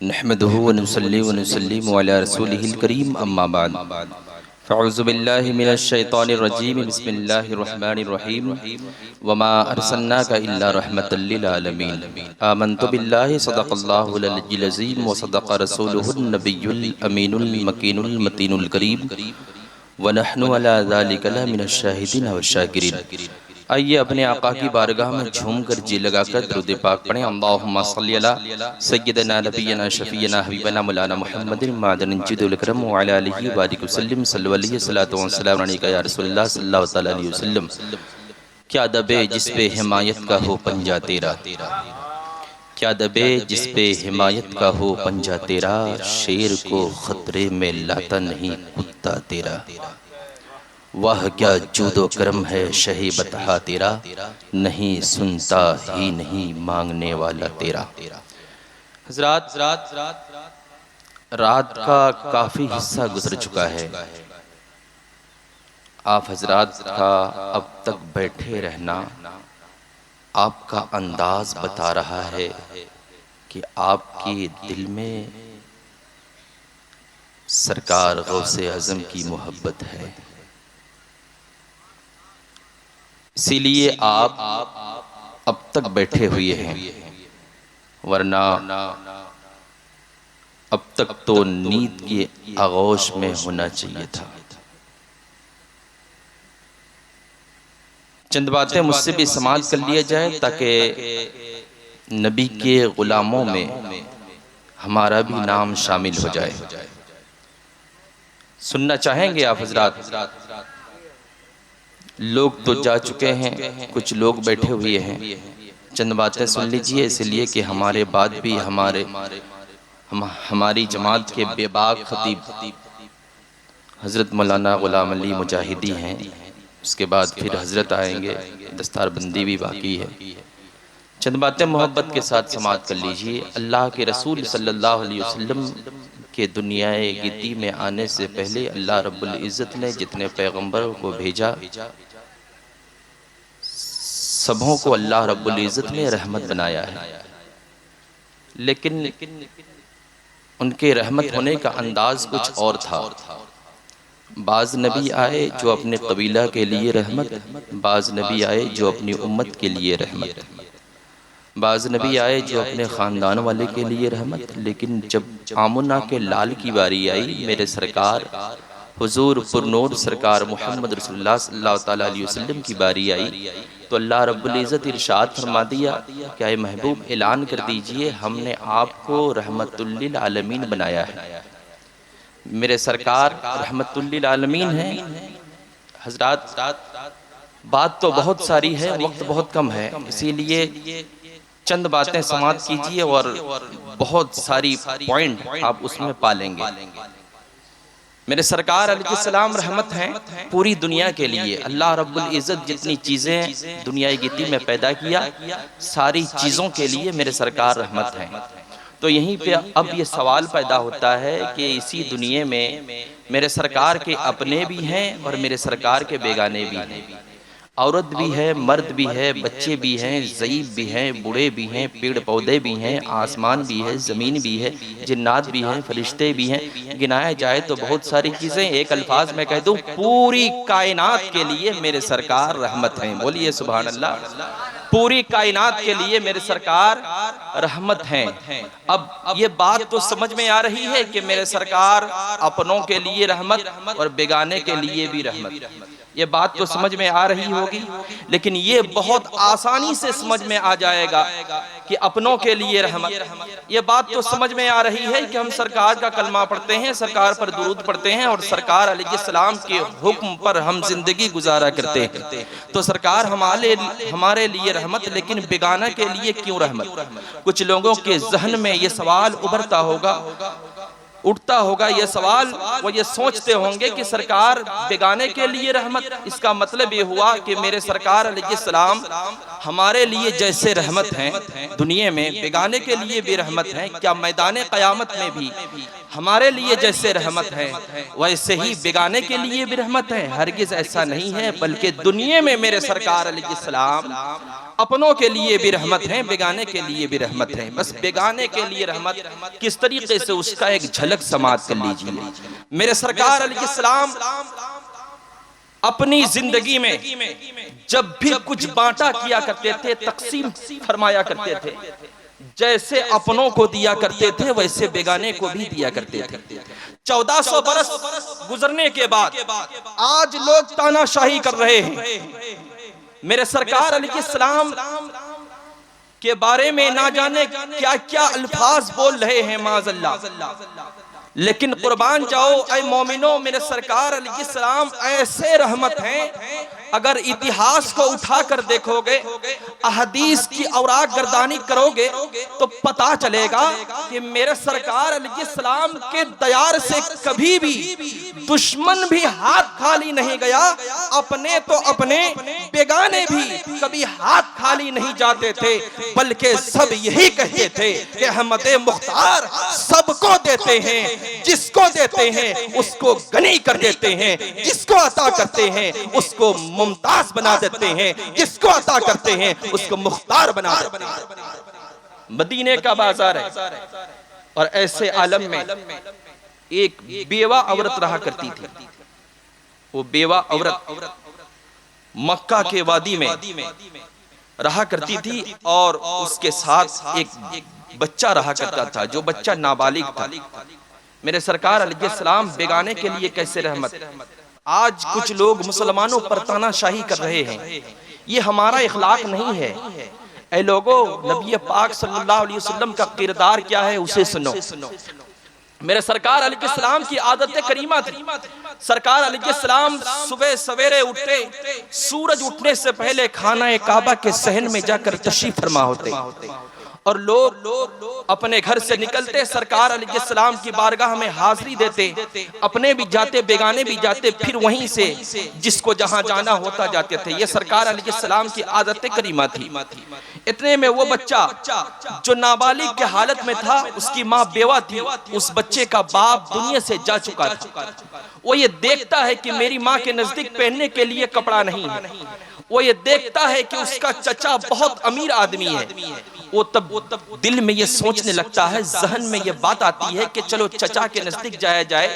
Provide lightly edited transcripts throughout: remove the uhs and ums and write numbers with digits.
नहमदुहु व नुसल्ली व नुसल्लिमु अला रसूलिहिल करीम अम्मा बाद फ़अऊज़ु बिल्लाहि मिनश शैतानिर रजीम बिस्मिल्लाहिर रहमानिर रहीम वमा अरसलनाका इल्ला रहमतल लिल आलमीन आमन्तु बिल्लाहि सदक़ल्लाहुल अलीयुल अज़ीम व सदक़ रसूलुहुन नबियुल अमीनुल मकीनुल मतीनुल करीम व नहनु अला ज़ालिका लमिनश शाहिदीन व शाकिरीन। आइए अपने आका की बारगाह में झूम कर जी लगाकर दुरूद पाक पढ़ें। अल्लाहुम्मा सल्ली अला सय्यिदना नबियना शफीयना हबीबना मौलाना मुहम्मदिन मादनिन जिदुल करम व अला आलिहि व बारिक वसल्लम सल्लल्लाहु अलैहि सल्लतु व सलाम अलैका या रसूलल्लाह सल्लल्लाहु तआला अलैहि वसल्लम। क्या दबे जिस पे हिमायत का हो पंजा तेरा, क्या दबे जिस पे हिमायत का हो पंजा तेरा, शेर को खतरे में लाता नहीं कुत्ता तेरा। वाह क्या जूदो करम है शही बतहा तेरा, नहीं सुनता ही नहीं मांगने वाला तेरा। हज़रात, रात का काफ़ी हिस्सा गुजर चुका है। आप हज़रात का अब तक बैठे रहना आपका अंदाज बता रहा है कि आपके दिल में सरकार गौसे आज़म की मोहब्बत है। इसीलिए आप अब तक बैठे हुए हैं, वरना अब तक तो नींद के आगोश में होना चाहिए था। चंद बातें मुझसे भी समाज कर लिया जाए ताकि नबी के गुलामों में हमारा भी नाम शामिल हो जाए। सुनना चाहेंगे आप हजरात? लोग तो जा चुके हैं, कुछ लोग बैठे हुए हैं। चंद बातें सुन लीजिए, इसलिए कि हमारे बाद भी हमारी जमात के बेबाक खतीब हज़रत मौलाना ग़ुलाम अली मुजाहिदी हैं। उसके बाद फिर हज़रत आएंगे, दस्तारबंदी भी बाकी है। चंद बातें मोहब्बत के साथ समाअत कर लीजिए। अल्लाह के रसूल सल्लल्लाहु अलैहि वसल्लम के दुनियाए गिद्दी में आने से पहले अल्लाह रब्बुल इज़्ज़त ने जितने पैगंबरों को भेजा, सबों को अल्लाह रब्बुल इज़्ज़त ने रहमत बनाया है। लेकिन उनके रहमत होने का अंदाज कुछ और था। बाज़ नबी आए जो अपने कबीला के लिए रहमत, बाज़ नबी आए जो अपनी उम्मत के लिए रहमत, बाज़ नबी आए जो अपने ख़ानदान वाले के लिए रहमत। लेकिन जब आमुना के लाल की बारी आई, मेरे सरकार हुजूर पुरनूर सरकार मोहम्मद रसूलुल्लाह सल्लल्लाहु तआला अलैहि वसल्लम की बारी आई, तो अल्लाह रब्बुल इज़्ज़त इरशाद फरमा दिया, क्या ए महबूब ऐलान कर दीजिए हमने आपको रहमतुल लिल आलमीन बनाया है। मेरे सरकार रहमतुल लिल आलमीन हैं। हज़रात, बात तो बहुत सारी है, वक्त बहुत कम है, इसीलिए चंद बातें समाअत कीजिए और बहुत सारी पॉइंट आप उसमें पालेंगे। मेरे सरकार अलैहिस्सलाम रहमत हैं पूरी दुनिया के लिए। अल्लाह रब्बुल इज़्ज़त जितनी चीज़ें दुनिया गिद्दी में पैदा किया, सारी चीज़ों के लिए मेरे सरकार रहमत हैं। तो यहीं पे अब ये सवाल पैदा होता है कि इसी दुनिया में मेरे सरकार के अपने भी हैं और मेरे सरकार के बेगाने भी हैं। औरत भी है, मर्द भी है, बच्चे भी हैं, ज़ईफ़ भी हैं, बूढ़े भी हैं, पेड़ पौधे भी हैं, आसमान भी है, ज़मीन भी है, जिन्नात भी हैं, फरिश्ते भी हैं। गिनाया जाए तो बहुत सारी चीज़ें। एक अल्फाज में कह दूँ, पूरी कायनात के लिए मेरे सरकार रहमत हैं। बोलिए सुभान अल्लाह। पूरी कायनात के लिए मेरे सरकार रहमत हैं। अब ये बात तो समझ में आ रही है कि मेरे सरकार अपनों के लिए रहमत और बेगाने के लिए भी रहमत। ये बात तो समझ में आ रही होगी, लेकिन ये बहुत आसानी से समझ में आ जाएगा कि अपनों के लिए रहमत। ये बात तो समझ में आ रही है कि हम सरकार का कलमा पढ़ते हैं, सरकार पर दुरूद पढ़ते हैं और सरकार अलैहिस्सलाम के हुक्म पर हम जिंदगी गुजारा करते हैं। तो सरकार हमारे लिए रहमत, लेकिन बेगाना के लिए क्यों रहमत? कुछ लोगों के जहन में ये सवाल उठता होगा ये सवाल, वो ये सोचते होंगे कि सरकार बेगाने के लिए रहमत, इसका मतलब ये हुआ कि मेरे सरकार अलैहिस्सलाम हमारे लिए जैसे रहमत हैं दुनिया में, बेगाने के लिए भी रहमत हैं। क्या मैदान क़यामत में भी हमारे लिए जैसे रहमत है वैसे ही बेगाने के लिए भी रहमत है? हरगिज़ ऐसा नहीं है, बल्कि दुनिया में मेरे सरकार अलैहिस्सलाम अपनों के लिए भी रहमत है, बेगाने के लिए भी रहमत है। बस बेगाने के लिए रहमत किस तरीके से, उसका एक झलक समाप्त कर लीजिए। मेरे सरकार अलैहिस्सलाम अपनी जिंदगी में जब भी कुछ बांटा किया करते थे, तकसीम फरमाया करते थे। जैसे अपनों को दिया करते थे वैसे बेगाने को भी दिया करते थे। 1400 बरस गुजरने के बाद आज लोग तानाशाही कर रहे हैं। मेरे सरकार अलैहिस्सलाम के बारे में ना जाने क्या क्या अल्फाज बोल रहे हैं माज़अल्लाह, लेकिन कुर्बान जाओ ऐ मोमिनो, मेरे सरकार अलैहिस्सलाम ऐसे रहमत हैं। अगर इतिहास को उठाकर देखोगे, अहदीस की औराक गर्दानी करोगे तो पता चलेगा कि मेरे सरकार अलैहिस्सलाम के दयार से कभी भी दुश्मन भी हाथ खाली नहीं गया। अपने तो अपने, बेगाने भी कभी हाथ खाली नहीं जाते थे, बल्कि सब यही कहते थे कि अहमद मुख्तार सबको देते हैं, जिसको देते हैं उसको गनी कर देते हैं, जिसको अता करते हैं उसको मुमताज बना देते हैं, जिसको अता करते हैं उसको मुख्तार बना देते हैं। मदीने का बाजार है और ऐसे आलम में एक बेवा औरत रहा करती थी। वो बेवा औरत मक्का के वादी में रहा करती थी और उसके साथ एक बच्चा रहा करता था, जो बच्चा नाबालिग था। मेरे सरकार अलैहिस्सलाम बेगाने के लिए कैसे रहमत। आज कुछ लोग मुसलमानों पर तानाशाही कर रहे हैं, ये हमारा इखलाक नहीं है। ऐ लोगों, नबी पाक सल्लल्लाहु अलैहि वसल्लम का किरदार क्या है उसे सुनो। मेरे सरकार अलैहिस्सलाम की आदत करीमा थी। सरकार अलैहिस्सलाम सुबह सवेरे उठते, सूरज उठने से पहले खाना काबा के सहन में जाकर तशरीफ फरमा होते और लोग अपने घर से निकलते, सरकार अलैहिस्सलाम की बारगाह में हाजिरी देते, अपने भी जाते, बेगाने भी जाते, फिर वहीं से जिसको जहां जाना होता जाते थे। ये सरकार अलैहिस्सलाम की आदत करीमा थी। इतने में वो बच्चा जो नाबालिग के हालत में था, उसकी माँ बेवा थी, उस बच्चे का बाप दुनिया से जा चुका था। वो ये देखता है कि मेरी माँ के नजदीक पहनने के लिए कपड़ा नहीं है। वो ये देखता है कि उसका चचा बहुत अमीर आदमी है। वो तब दिल में ये सोचने लगता है, जहन में ये बात आती है कि चलो चचा के नजदीक जाया जाए।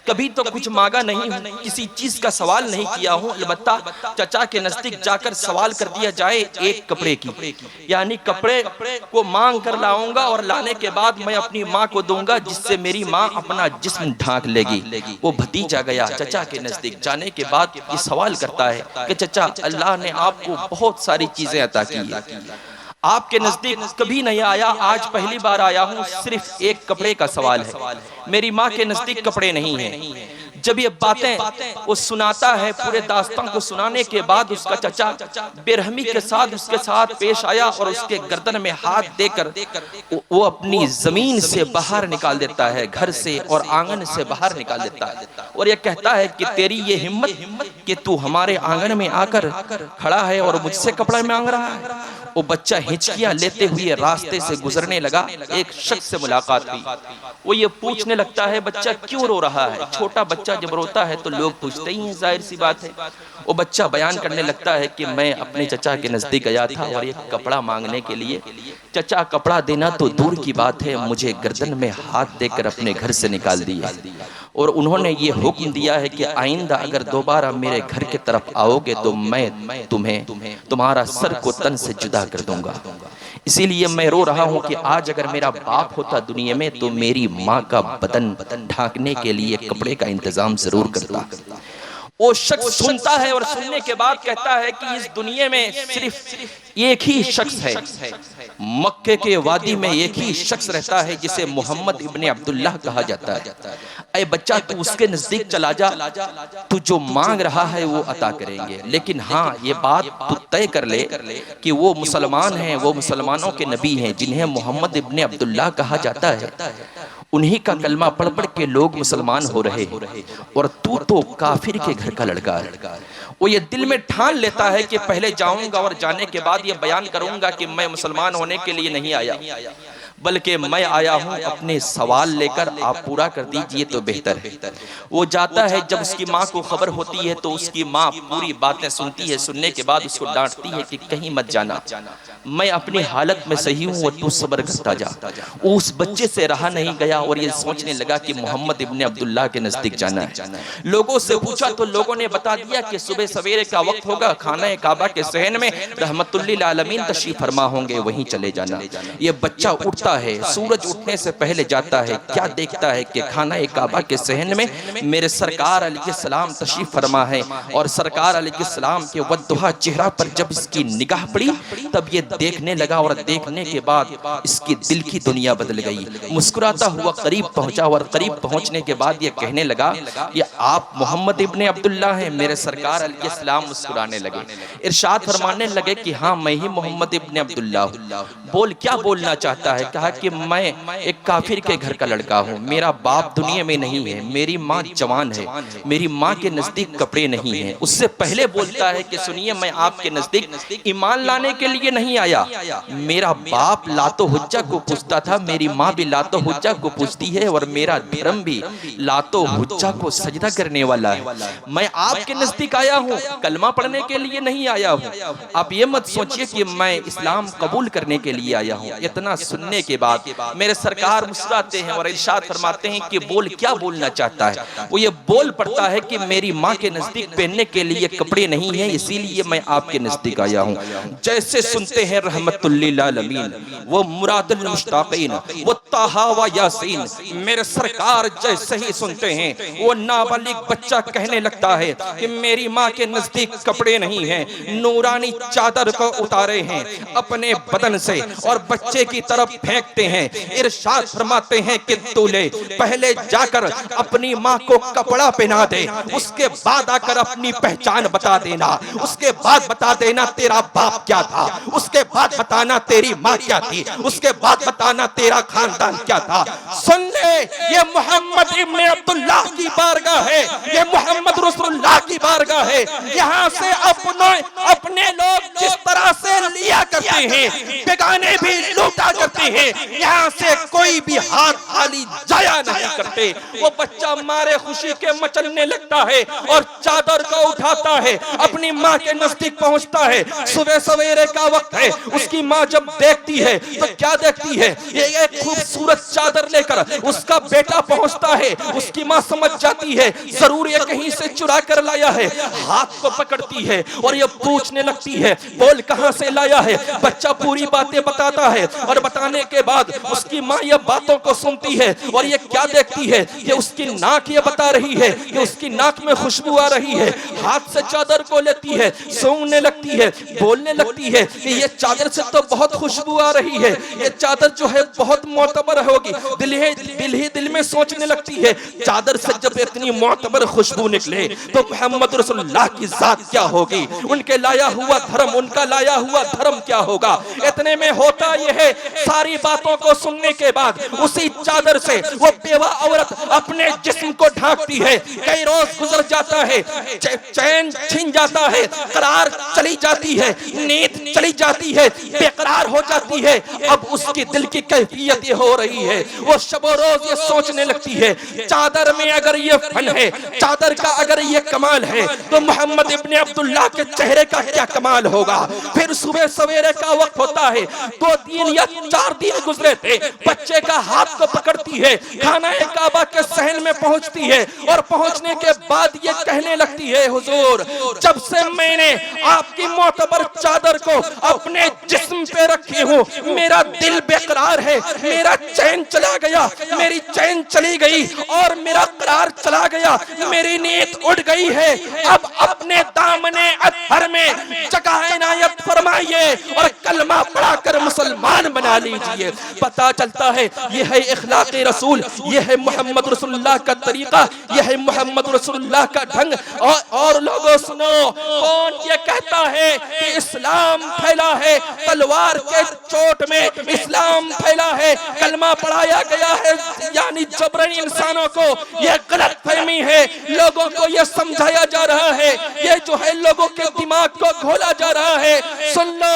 कभी तो कुछ मांगा नहीं हूँ, किसी चीज का सवाल नहीं किया हूँ, अलबत्ता चचा के नजदीक जाकर सवाल कर दिया जाए एक कपड़े की, यानी कपड़े को मांग कर लाऊंगा और लाने के बाद मैं अपनी माँ को दूंगा, जिससे मेरी माँ अपना जिस्म ढांक लेगी। वो भतीजा गया चचा के नजदीक। जाने के बाद ये सवाल करता है कि चचा, अल्लाह ने आपको बहुत सारी चीजें अता की है, आपके नजदीक कभी नहीं आया, आज पहली बार आया हूँ, सिर्फ एक कपड़े का सवाल है, मेरी माँ के नजदीक कपड़े नहीं हैं। जब ये बातें वो सुनाता है, पूरे दास्तान को सुनाने के बाद उसका चचा बेरहमी के साथ उसके साथ पेश आया और उसके गर्दन में हाथ देकर वो अपनी जमीन से बाहर निकाल देता है, घर से और आंगन से बाहर निकाल देता है और ये कहता है कि तेरी ये हिम्मत कि तू हमारे आंगन में आकर खड़ा है और मुझसे कपड़ा मांग रहा है। वो बच्चा हिचकियां लेते हुए रास्ते से गुजरने लगा। एक शख्स से मुलाकात हुई, वो ये पूछने लगता है बच्चा क्यों रो रहा है। छोटा बच्चा जब रोता है तो लोग पूछते ही हैं, जाहिर सी बात है। वो बच्चा बयान करने लगता है कि मैं अपने चचा के नजदीक गया था और एक कपड़ा मांगने के लिए। चचा कपड़ा देना तो दूर की बात है, मुझे गर्दन में हाथ देकर अपने घर से निकाल दिया और उन्होंने ये हुक्म दिया है कि आइंदा अगर दोबारा मेरे घर की तरफ आओगे तो मैं तुम्हारा सर को तन से जुदा कर दूंगा। इसीलिए मैं रो रहा हूँ कि आज अगर मेरा बाप होता दुनिया में तो मेरी माँ का बदन ढांकने के लिए कपड़े का इंतजाम जरूर करता। वो शख्स सुनता है और सुनने के बाद कहता है कि इस दुनिया में सिर्फ एक ही शख्स है, मक्के के वादी में एक ही शख्स रहता है जिसे मोहम्मद इब्ने अब्दुल्लाह कहा जाता है। ऐ बच्चा, तू उसके नजदीक चला जा, तू जो मांग रहा है वो अता करेंगे, लेकिन हाँ ये बात तू तय कर ले कि वो मुसलमान हैं, वो मुसलमानों के नबी हैं जिन्हें मोहम्मद इब्ने अब्दुल्लाह कहा जाता है, उन्हीं का कलमा पढ़ पढ़ के लोग मुसलमान हो रहे हैं और तू तो काफिर के घर का लड़का है। वो ये दिल में ठान लेता है कि पहले जाऊंगा और जाने के बाद ये बयान करूंगा कि मैं मुसलमान होने के लिए नहीं आया, बल्कि मैं आया हूँ अपने सवाल लेकर, आप पूरा कर दीजिए तो बेहतर है। वो जाता है, जब उसकी माँ को खबर होती है तो उसकी माँ पूरी बातें सुनती है, सुनने के बाद उसको डांटती है कि कहीं मत जाना, मैं अपनी हालत में सही हूँ और तू सब्र करता जा। उस बच्चे से रहा नहीं गया और ये सोचने लगा कि मोहम्मद इब्ने अब्दुल्लाह के नजदीक जाना है। लोगों से पूछा तो लोगों ने बता दिया कि सुबह सवेरे का वक्त होगा, खाना काबा के सहन में रहमतुल्लिल आलमीन तशरीफ फरमा होंगे, वहीं चले जाना। ये बच्चा उठता है, सूरज उठने से पहले जाता है, क्या देखता है कि खाना काबा के सहन में मेरे सरकार अलैहिस्सलाम तशरीफ फरमा है। और सरकार अलैहिस्सलाम के वद्दुहा चेहरा पर जब इसकी निगाह पड़ी तब ये देखने लगा और देखने के बाद इसकी दिल की दुनिया बदल गई। मुस्कुराता हुआ करीब पहुंचा और करीब पहुंचने के बाद ये कहने लगा कि आप मोहम्मद इब्ने अब्दुल्लाह हैं। मेरे सरकार अलैहिस्सलाम मुस्कुराने लगे, इरशाद फरमाने लगे कि हाँ मैं ही मोहम्मद इब्ने अब्दुल्लाह हूँ। बोल क्या बोलना चाहता है? कहा कि मैं एक काफिर के घर का लड़का हूँ, मेरा बाप दुनिया में नहीं है, मेरी माँ जवान है, मेरी माँ के नजदीक कपड़े नहीं हैं। उससे पहले बोलता है कि सुनिए मैं आपके नजदीक ईमान लाने के लिए नहीं आया, मेरा बाप लातो हुज्जा को पूछता था, मेरी माँ भी लातो हुज्जा को पूछती है और मेरा धर्म भी लातो हुज्जा को सजदा करने वाला है। मैं आपके नजदीक आया हूँ, कलमा पढ़ने के लिए नहीं आया हूँ। आप ये मत सोचिए कि मैं इस्लाम कबूल करने के लिए आया हूँ। इतना सुनने के बाद मेरे सरकार मुस्कुराते हैं और इरशाद फरमाते हैं कि बोल क्या बोलना चाहता है? वो ये बोल पड़ता है कि मेरी माँ के नजदीक पहनने के लिए कपड़े नहीं है, इसीलिए मैं आपके नजदीक आया हूँ। जैसे सुनते हैं रहमतुल्लिल आलमीन, वो मुरादुल मुश्ताकीन, वो ताहा व यासीन, मेरे सरकार जैसे ही सुनते हैं वो नाबालिग बच्चा कहने लगता है कि मेरी माँ के नजदीक कपड़े नहीं हैं, नूरानी चादर को उतारे हैं अपने बदन से और बच्चे की तरफ फेंकते हैं। इरशाद फरमाते हैं कि तू ले पहले जाकर अपनी माँ को कपड़ा पहना दे, उसके बाद आकर अपनी पहचान बता देना, उसके बाद बता देना तेरा बाप क्या था, उसके बाद बताना तेरी माँ क्या थी, उसके बाद बताना तेरा खानदान क्या था। सुन ले, ये मोहम्मद इब्ने अब्दुल्लाह की बारगाह है, ये मोहम्मद रसूलुल्लाह की बारगाह है। यहाँ से अपने लोग जिस तरह से लिया करते हैं, बेगाने भी लूटा करते हैं, यहाँ से कोई भी हाथ खाली जाया नहीं करते। वो बच्चा मारे खुशी के मचलने लगता है और चादर को उठाता है, अपनी माँ के नजदीक पहुंचता है। सुबह सवेरे का वक्त है, उसकी माँ जब देखती है तो क्या देखती है? ये एक खूबसूरत चादर लेकर उसका बेटा पहुंचता है। उसकी माँ समझ जाती है जरूर ये कहीं से चुरा कर लाया है, हाथ को पकड़ती है और ये पूछने लगती है बोल कहां से लाया है? बच्चा पूरी बातें बताता है और बताने के बाद उसकी माँ ये बातों को सुनती है और ये क्या देखती है कि उसकी नाक ये बता रही है कि उसकी नाक में खुशबू आ रही है। हाथ से चादर को लेती है, सूंघने लगती है, बोलने लगती है कि ये चादर से तो बहुत खुशबू आ रही है, ये चादर जो है बहुत मोतबर होगी। दिल में सोचने लगती है चादर से जब इतनी मोतबर खुशबू निकले तो मोहम्मद रसूलुल्लाह की जात क्या होगी, उनके लाया हुआ धर्म, उनका लाया हुआ धर्म क्या होगा। इतने में होता यह है, सारी बातों को सुनने के बाद उसी चादर से वो बेवा औरत अपने जिस्म को ढांकती है। कई रोज गुजर जाता है, चैन छिन जाता है, करार चली जाती है, नींद चली जाती है, बेकरार हो जाती है। अब उसकी दिल की कैफियत ये हो रही है, वो शबो रोज ये सोचने लगती है चादर में अगर ये फन है, चादर का अगर ये कमाल है तो मोहम्मद इब्ने अब्दुल्लाह के चेहरे का क्या कमाल होगा। फिर सुबह सवेरे का वक्त होता है, 2 दिन या 4 दिन गुजरे थे, बच्चे का हाथ को पकड़ती है, खाना काबा के सहन में पहुंचती है और पहुंचने के बाद ये कहने लगती है हुजूर जब से मैंने आपकी मोतबर चादर को अपने जिस्म पे रखी हूँ मेरा दिल बेकरार है, मेरा चैन चला गया, मेरी चैन चली गई और मेरा करार चला गया, मेरी नींद उड़ गई है। अब अपने दामने अत्हर में जगह इनायत फरमाइए और कलमा पढ़ाकर मुसलमान बना लीजिए। पता चलता है यह है इखलाक़े रसूल, यह है मोहम्मद रसूलुल्लाह का तरीका, यह है मोहम्मद रसूलुल्लाह का ढंग। और लोगों सुनो, कौन ये कहता है कि इस्लाम फैला है तलवार के चोट में, इस्लाम फैला है कलमा पढ़ाया गया है या यानी जबरन इंसानों को ये गलत फहमी है, लोगों को ये समझाया जा रहा है, ये जो है लोगों के दिमाग को घोला जा रहा है। सुन लो,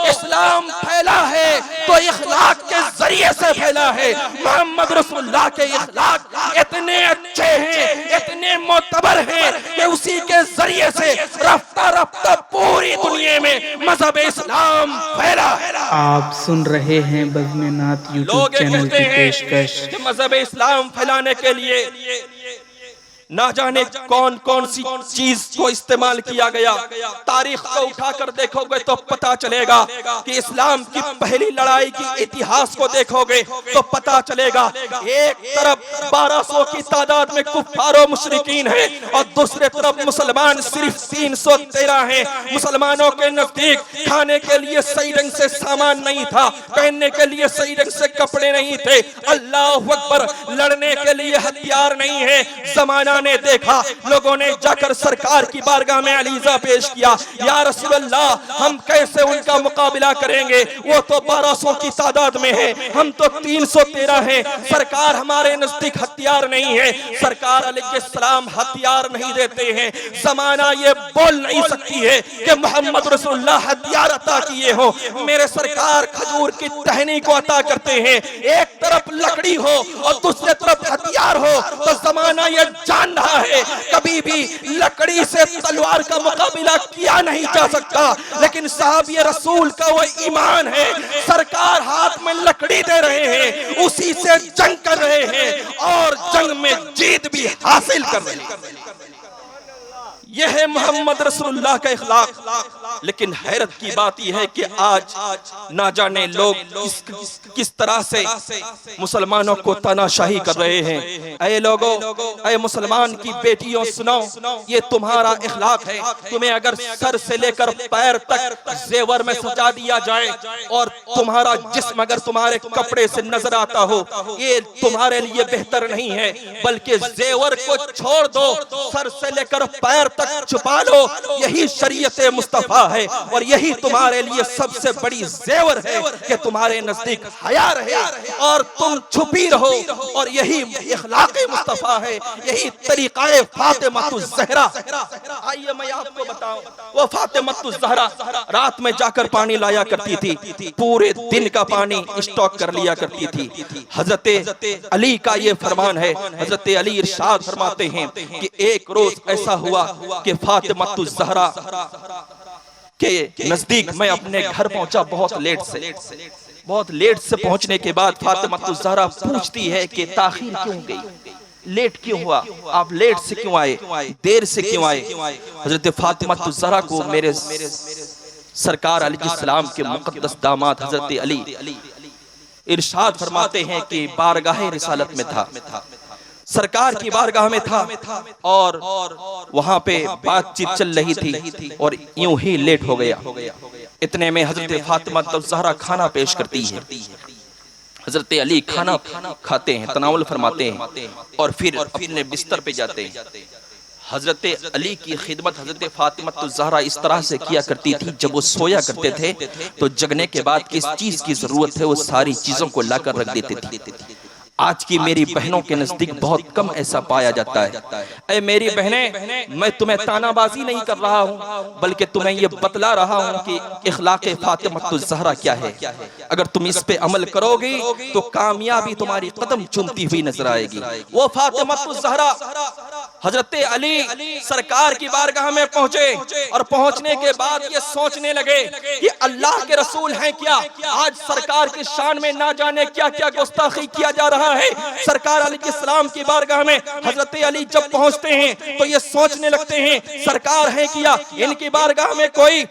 इस्लाम फैला है तो इखलाक के जरिए से फैला है। मोहम्मद रसूलुल्लाह के इखलाक इतने अच्छे हैं, इतने मोतबर हैं कि उसी के जरिए से रफ्ता रफ्ता पूरी दुनिया में मजहब इस्लाम फैला। आप सुन रहे हैं बज़्म नात यूट्यूब चैनल की पेशकश। मजहब इस्लाम फैलाने के लिए ना जाने कौन कौन सी चीज को इस्तेमाल किया गया। तारीख को उठाकर देखोगे तो पता चलेगा कि इस्लाम की पहली लड़ाई की इतिहास को देखोगे तो पता चलेगा एक तरफ 1200 की तादाद में कुफ्फार और मुशरिकीन है और दूसरे तरफ मुसलमान सिर्फ 313 हैं। मुसलमानों के नजदीक खाने के लिए सही ढंग से सामान नहीं था, पहनने के लिए सही ढंग से कपड़े नहीं थे, अल्लाह अकबर, लड़ने के लिए हथियार नहीं है। जमाना ने देखा, लोगों ने जाकर सरकार की बारगाह में अलीजा पेश किया, या रसूल अल्लाह हम कैसे उनका मुकाबला करेंगे, वो तो 1200 की तादाद में है, हम तो 313 हैं, सरकार हमारे नजदीक हथियार नहीं है। सरकार अलैहिस्सलाम हथियार नहीं देते हैं। जमाना ये बोल नहीं सकती है कि मोहम्मद रसूलुल्लाह हथियार अता किए हो। मेरे सरकार खजूर की टहनी को अता करते हैं। एक तरफ लकड़ी हो और दूसरे तरफ हथियार हो तो जमाना ये जान रहा है कभी भी लकड़ी से तलवार का मुकाबला किया नहीं जा सकता, लेकिन साहब ये रसूल का वो ईमान है। सरकार हाथ में लकड़ी दे रहे हैं, उसी से जंग कर रहे हैं और जंग में जीत भी हासिल कर रहे हैं। यह है मोहम्मद रसूलुल्लाह का इखलाक। लेकिन हैरत की बात यह है कि आज ना जाने लोग किस तरह से मुसलमानों को तानाशाही कर रहे हैं। ऐ लोगों, ऐ मुसलमान की बेटियों, सुनो, ये तुम्हारा इखलाक है। तुम्हें अगर सर से लेकर पैर तक जेवर में सजा दिया जाए और तुम्हारा जिस्म अगर तुम्हारे कपड़े से नजर आता हो, ये तुम्हारे लिए बेहतर नहीं है, बल्कि जेवर को छोड़ दो, सर से लेकर पैर तक छुपा लो। यही शरीयत मुस्तफा है और यही तुम्हारे लिए सबसे बड़ी जेवर है कि तुम्हारे नजदीक हया रहे और तुम छुपी रहो। और यही इखलाक़े मुस्तफा है, यही तरीक़ाए फ़ातिमतुज़ ज़हरा। आइए मैं आपको बताऊं, वो फ़ातिमतुज़ ज़हरा रात में जाकर पानी लाया करती थी, पूरे दिन का पानी स्टॉक कर लिया करती थी। हजरत अली का ये फरमान है, हजरत अली इरशाद फरमाते हैं कि एक रोज ऐसा हुआ कि फ़ातिमतुज़ ज़हरा के नजदीक मैं अपने घर पहुंचा बहुत लेट से पहुंचने के बाद फ़ातिमतुज़ ज़हरा पूछती है कि ताखीर क्यों गई, लेट क्यों हुआ, आप लेट से क्यों आए, देर से क्यों आए। हजरत फ़ातिमतुज़ ज़हरा को मेरे सरकार अलैहिस्सलाम के मुक़द्दस दामाद हजरत अली इरशाद फरमाते हैं कि बारगाह रिसालत में था, सरकार की बारगाह में था और वहां पे बातचीत चल रही थी और यूं ही लेट हो गया। इतने में हजरत फ़ातिमतुज़ ज़हरा खाना पेश करती है। हजरत अली खाना खाते हैं, तनावुल फरमाते हैं और फिर अपने बिस्तर पे जाते हैं। हजरत अली की खिदमत हजरत फ़ातिमतुज़ ज़हरा इस तरह से किया करती थी, जब वो सोया करते थे तो जगने के बाद किस चीज की जरूरत है वो सारी चीजों को लाकर रख देते थे। आज की मेरी बहनों के नजदीक बहुत कम ऐसा पाया जाता है। ऐ मेरी बहनें, मैं तुम्हें तानाबाजी नहीं कर रहा हूँ, बल्कि तुम्हें ये बतला रहा हूँ कि इखलाक़े फ़ातिमतुज़ ज़हरा क्या है। अगर तुम इस पे अमल करोगी तो कामयाबी तुम्हारी कदम चूमती हुई नजर आएगी। वो फ़ातिमतुज़ ज़हरा हजरत अली सरकार की बारगाह में पहुंचे और पहुंचने के बाद ये सोचने लगे कि अल्लाह के रसूल हैं क्या, आज सरकार की शान में ना जाने क्या क्या गुस्ताखी किया जा रहा है। सरकार अलैहिस्सलाम की बारगाह में हजरत अली जब पहुंचते हैं तो ये सोचने लगते हैं सरकार है क्या, इनकी बारगाह में कोई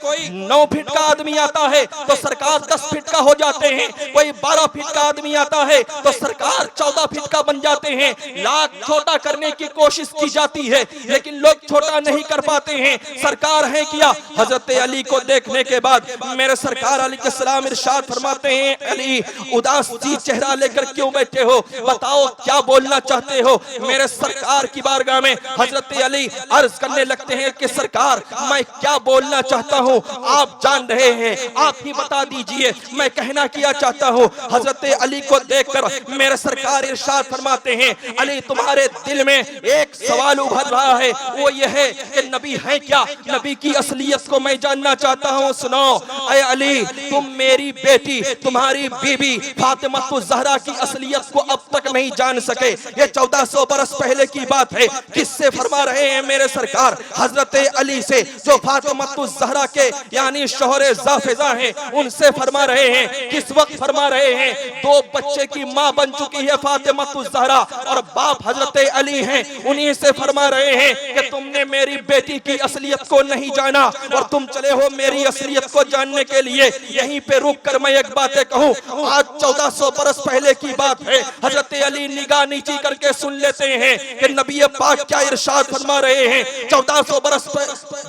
9 फीट का आदमी आता है तो सरकार 10 फीट का हो जाते हैं, कोई 12 फीट का आदमी आता है तो सरकार 14 फीट का बन जाते हैं। लाख छोटा करने की कोशिश की जाती है, लेकिन लोग छोटा नहीं कर पाते हैं। सरकार है क्या? हजरत अली को देखने के बाद मेरे सरकार अलैहिस्सलाम इरशाद फरमाते हैं, अली उदास सी चेहरा लेकर क्यों बैठे हो, बताओ क्या बोलना चाहते हो। मेरे सरकार की बारगाह में हजरत अली अर्ज करने लगते हैं कि सरकार मैं क्या बोलना चाहता हूँ आप जान रहे हैं, आप ही बता दीजिए मैं कहना क्या चाहता हूँ। हजरत अली को देखकर मेरे सरकार इरशाद फरमाते हैं, अली तुम्हारे दिल में एक सवाल उभर रहा है, वो ये है कि नबी है क्या, नबी की असलियत को मैं जानना चाहता हूँ। सुनो ऐ अली, तुम मेरी बेटी तुम्हारी बीबी फातिमा ज़हरा की असलियत को अब तक नहीं जान सके। ये 1400 बरस पहले की बात है। किससे फरमा रहे हैं मेरे सरकार? हजरत अली से, जो फातिमा ज़हरा के यानी शोहरे ज़ाफिज़ा हैं, उनसे फरमा रहे हैं। किस वक्त फरमा रहे हैं? 2 बच्चे की माँ बन चुकी है फातिमा ज़हरा और बाप हजरत अली हैं, उन्हीं से फरमा रहे हैं कि तुमने मेरी बेटी की असलियत को नहीं जाना और तुम चले हो मेरी असलियत को जानने के लिए। यहीं पे रुक कर मैं एक बात कहूं, आज 1400 बरस पहले की बात है। हजरत अली निगाह नीची करके सुन लेते हैं कि नबी पाक क्या इरशाद फरमा रहे हैं। 1400 बरस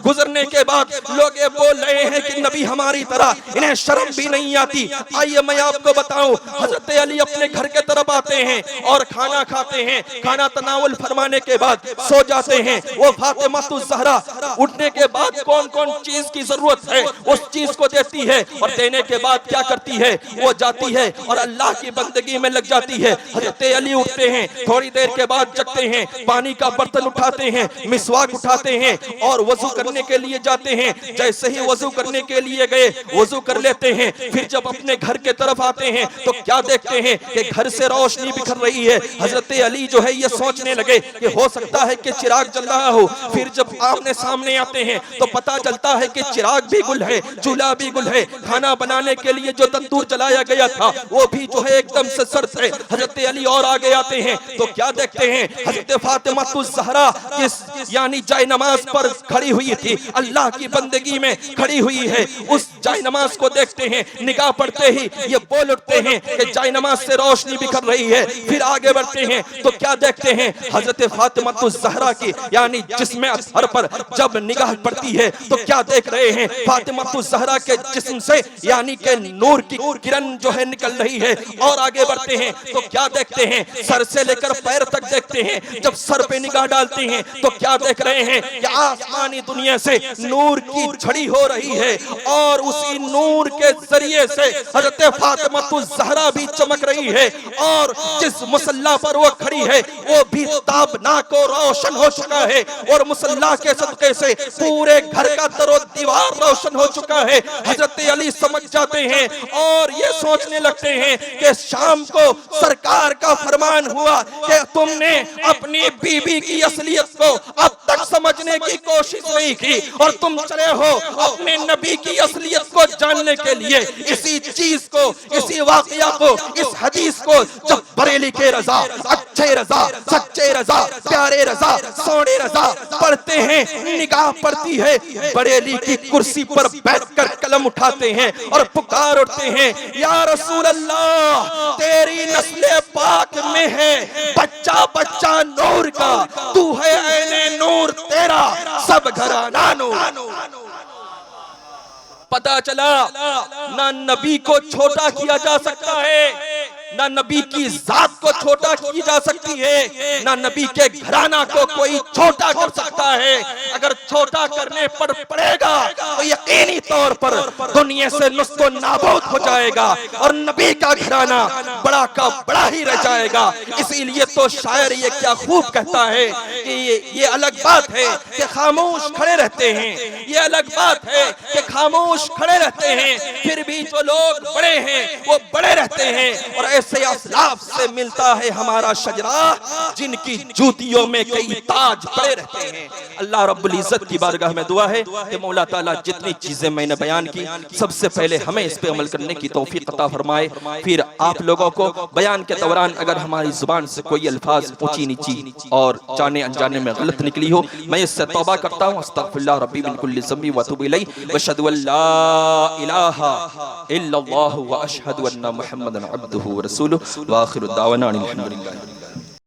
गुजरने के बाद लोग ये बोल रहे हैं कि नबी हमारी तरह, इन्हें शर्म भी नहीं आती। आइए मैं आपको बताऊं, हजरत अली अपने घर के तरफ आते हैं और खाना खाते हैं। खाना तनावुल फरमाने के बाद सो जाते हैं। वो फातिमा ज़हरा उठने के बाद कौन कौन चीज की जरूरत है उस चीज को देती है और देने के बाद क्या करती है, वो जाती है और अल्लाह की बंदगी में लग जाती है। हजरत अली उठते हैं, थोड़ी देर के बाद जगते हैं, पानी का बर्तन उठाते हैं, मिसवाक उठाते हैं और वजू करने के लिए जाते हैं। जैसे ही वजू करने के लिए गए, वजू कर लेते हैं। फिर जब अपने घर के तरफ आते हैं तो क्या देखते हैं कि घर से रोशनी बिखर रही है। हजरत अली जो है ये सोचने लगे कि हो सकता है कि चिराग जल रहा हो। फिर जब आमने सामने आते हैं तो पता चलता है कि चिराग भी गुल है, चूल्हा भी गुल है। खाना बनाने के लिए जो तंदूर जलाया गया था वो भी जो है एकदम से सर्द है। हजरत अली और आगे आते हैं तो क्या देखते हैं, हजरत फातिमा ज़हरा किस यानी जाय नमाज पर खड़ी हुई थी, अल्लाह की बंदगी में खड़ी हुई है। उस जाय नमाज को देखते हैं, निगाह पड़ते ही ये बोल उठते हैं कि जाय नमाज से रोशनी बिखर रही है। फिर आगे बढ़ते हैं तो क्या देखते हैं, हजरत फातिमा ज़हरा की यानी जिस्म अज़हर पर जब निगाह पड़ती है तो क्या देख रहे हैं, फातिमा ज़हरा के जिस्म से यानी के नूर की किरण जो है निकल रही है। और आगे बढ़ते हैं तो क्या देखते हैं, सर से लेकर पैर तक देखते हैं। जब सर पे निगाह डालते हैं तो क्या देख रहे हैं कि आसमानी दुनिया से नूर की झड़ी हो रही है और उसी नूर के जरिए से हजरत फातिमा ज़हरा भी चमक रही है और जिस मुसल्ला पर वो खड़ी है वो भी ताबनाक और रोशन हो चुका है और मुसल्ला के सदके से पूरे घर का दरो दीवार रोशन हो चुका है। हजरत अली समझ जाते हैं और ये सोचने लगते हैं कि शाम को सरकार का फरमान हुआ कि तुमने अपनी बीबी की असलियत को अब तक समझने की कोशिश नहीं की और तुम चले हो अपने नबी की असलियत को जानने के लिए। इसी चीज को, इसी वाकया को, इस हदीस को जब बरेली के रजा, अच्छे रजा, सच्चे रजा, प्यारे रजा, सोने रजा पढ़ते हैं, निगाह पड़ती है, बरेली की कुर्सी पर बैठकर कलम उठाते हैं और पुकार उठते हैं, या रसूल अल्लाह तेरी नस्ल पाक में है बच्चा बच्चा नूर का, तू है ऐने नूर तेरा सब घराना नूर। पता चला ना नबी को छोटा किया जा सकता है, ना नबी की जात को छोटा की जा सकती है, ना नबी के घराना को कोई छोटा कर सकता है। अगर छोटा करने पर पड़ेगा तो यकीनी तौर पर दुनिया से नुस्खो नाबूद हो जाएगा और नबी का घराना बड़ा का बड़ा ही रह जाएगा। इसीलिए तो शायर ये क्या खूब कहता है कि ये अलग बात है कि खामोश खड़े रहते हैं, ये अलग बात है कि खामोश खड़े रहते हैं, फिर भी जो लोग बड़े हैं वो बड़े रहते हैं और ऐसे असलाफ से मिलता है हमारा शजरा जिनकी जूतियों में कई ताज पड़े रहते हैं। अल्लाह रब्बुल इज्जत की बारगाह में दुआ है कि मौला ताला जितनी चीजें मैंने बयान की सबसे पहले हमें इस पे अमल करने की तौफीक अता फरमाए। फिर आप लोगों को बयान के दौरान अगर हमारी जुबान से कोई अल्फाज ऊंची नीची और जाने अनजाने में गलत निकली हो, मैं इससे तौबा करता हूँ। अस्तगफिरुल्लाह रब्बी मिन कुल्लि ज़ंबि व अतूबु इलैहि व अशहदु अल्ला इलाहा इल्लल्लाहु व अशहदु अन्ना मुहम्मदन अब्दुहु व रसूलुहु व आखिरु दावाना अनिल हम्दुलिल्लाह।